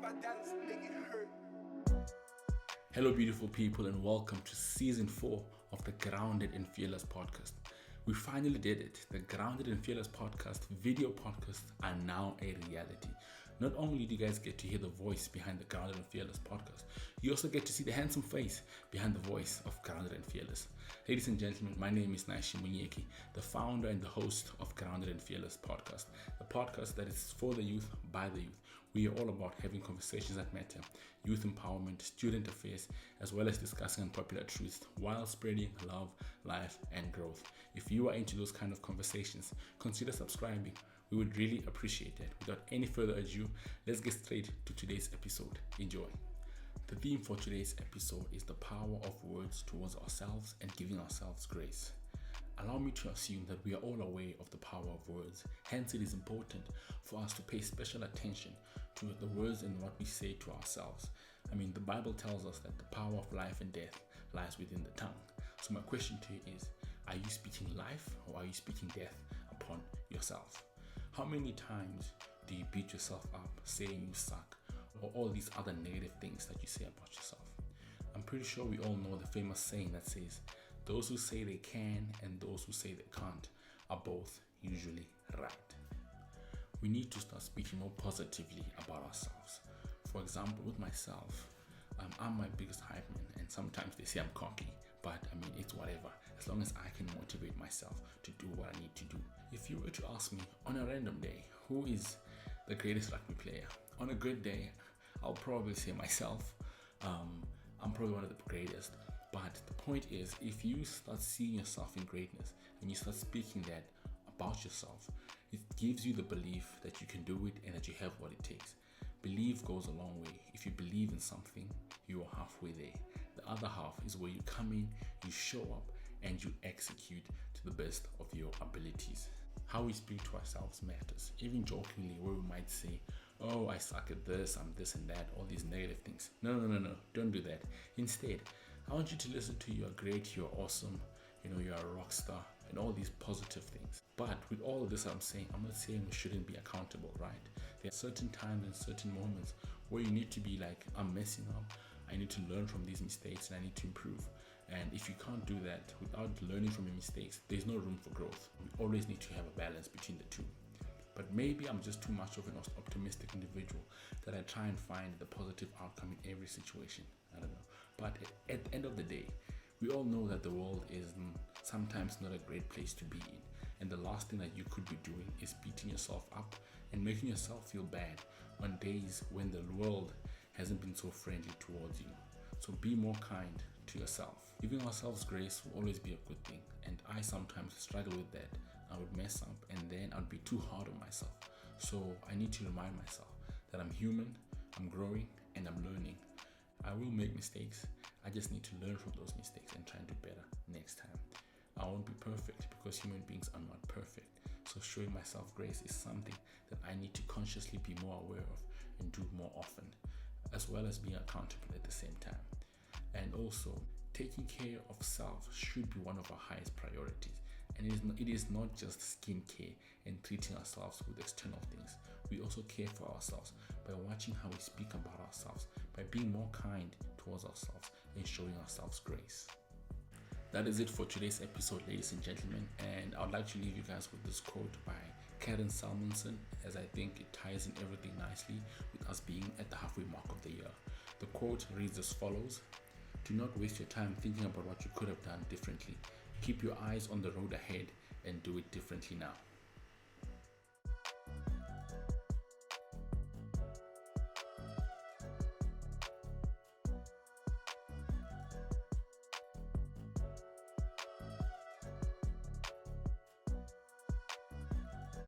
I dance, make it hurt. Hello, beautiful people, and welcome to season 4 of the Grounded and Fearless podcast. We finally did it. The Grounded and Fearless podcast, video podcasts are now a reality. Not only do you guys get to hear the voice behind the Grounded and Fearless podcast, you also get to see the handsome face behind the voice of Grounded and Fearless. Ladies and gentlemen, my name is Nnaishi Monyeki, the founder and the host of Grounded and Fearless podcast, the podcast that is for the youth, by the youth. We are all about having conversations that matter, youth empowerment, student affairs, as well as discussing unpopular truths while spreading love, life, and growth. If you are into those kind of conversations, consider subscribing. We would really appreciate it. Without any further ado, let's get straight to today's episode. Enjoy. The theme for today's episode is the power of words towards ourselves and giving ourselves grace. Allow me to assume that we are all aware of the power of words. Hence, it is important for us to pay special attention to the words and what we say to ourselves. The Bible tells us that the power of life and death lies within the tongue. So my question to you is, are you speaking life or are you speaking death upon yourself? How many times do you beat yourself up, saying you suck, or all these other negative things that you say about yourself? I'm pretty sure we all know the famous saying that says, those who say they can and those who say they can't are both usually right. We need to start speaking more positively about ourselves. For example, with myself, I'm my biggest hype man, and sometimes they say I'm cocky, but it's whatever, as long as I can motivate myself to do what I need to do. If you were to ask me on a random day, who is the greatest rugby player? On a good day, I'll probably say myself. I'm probably one of the greatest. But the point is, if you start seeing yourself in greatness and you start speaking that about yourself, it gives you the belief that you can do it and that you have what it takes. Belief goes a long way. If you believe in something, you are halfway there. The other half is where you come in, you show up, and you execute to the best of your abilities. How we speak to ourselves matters. Even jokingly, where we might say, oh, I suck at this, I'm this and that, all these negative things. No, don't do that. Instead, I want you to listen to you're great, you're awesome, you're a rock star, and all these positive things. But with all of this I'm saying, I'm not saying we shouldn't be accountable, right? There are certain times and certain moments where you need to be like, I'm messing up, I need to learn from these mistakes and I need to improve. And if you can't do that without learning from your mistakes, there's no room for growth. We always need to have a balance between the two. But maybe I'm just too much of an optimistic individual that I try and find the positive outcome in every situation. I don't know. But at the end of the day, we all know that the world is sometimes not a great place to be in. And the last thing that you could be doing is beating yourself up and making yourself feel bad on days when the world hasn't been so friendly towards you. So be more kind to yourself. Giving ourselves grace will always be a good thing. And I sometimes struggle with that. I would mess up and then I'd be too hard on myself. So I need to remind myself that I'm human, I'm growing, and I'm learning. I will make mistakes. I just need to learn from those mistakes and try and do better next time. I won't be perfect because human beings are not perfect. So showing myself grace is something that I need to consciously be more aware of and do more often, as well as being accountable at the same time. And also, taking care of self should be one of our highest priorities. And it is not just skincare and treating ourselves with external things. We also care for ourselves by watching how we speak about ourselves, by being more kind towards ourselves and showing ourselves grace. That is it for today's episode, ladies and gentlemen. And I would like to leave you guys with this quote by Karen Salmonson, as I think it ties in everything nicely with us being at the halfway mark of the year. The quote reads as follows: do not waste your time thinking about what you could have done differently. Keep your eyes on the road ahead and do it differently now.